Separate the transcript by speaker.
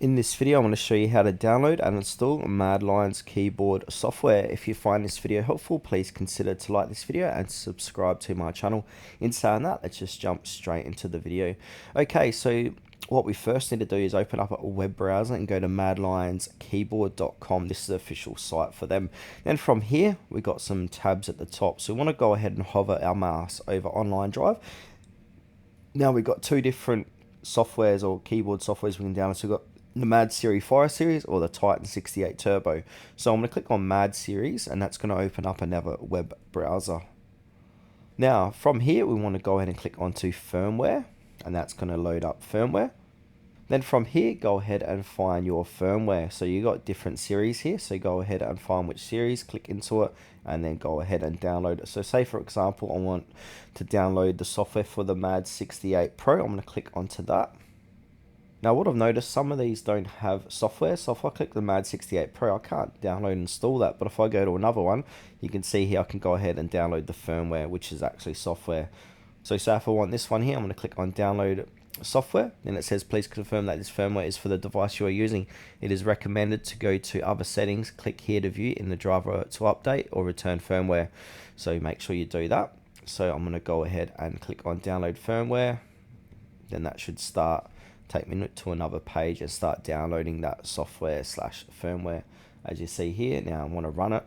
Speaker 1: In this video, I'm going to show you how to download and install Madlions keyboard software. If you find this video helpful, please consider to like this video and subscribe to my channel. In saying that, let's just jump straight into the video. Okay, so what we first need to do is open up a web browser and go to madlionskeyboard.com. This is the official site for them. Then from here, we've got some tabs at the top. So we want to go ahead and hover our mouse over online drive. Now we've got two different softwares or keyboard softwares we can download. So we've got the Mad Series Fire Series or the Titan 68 Turbo. So I'm going to click on Mad Series and that's going to open up another web browser. Now from here we want to go ahead and click onto firmware and that's going to load up firmware. Then from here go ahead and find your firmware. So you got different series here, so go ahead and find which series, click into it and then go ahead and download it. So say for example I want to download the software for the Mad 68 Pro. I'm going to click onto that. Now what I've noticed, some of these don't have software, so if I click the Mad 68 Pro I can't download and install that, but if I go to another one you can see here I can go ahead and download the firmware, which is actually software. So say if I want this one here, I'm going to click on download software, then it says please confirm that this firmware is for the device you are using. It is recommended to go to other settings, click here to view in the driver to update or return firmware, so make sure you do that. So I'm going to go ahead and click on download firmware, then that should take me to another page and start downloading that software slash firmware. As you see here, now I want to run it,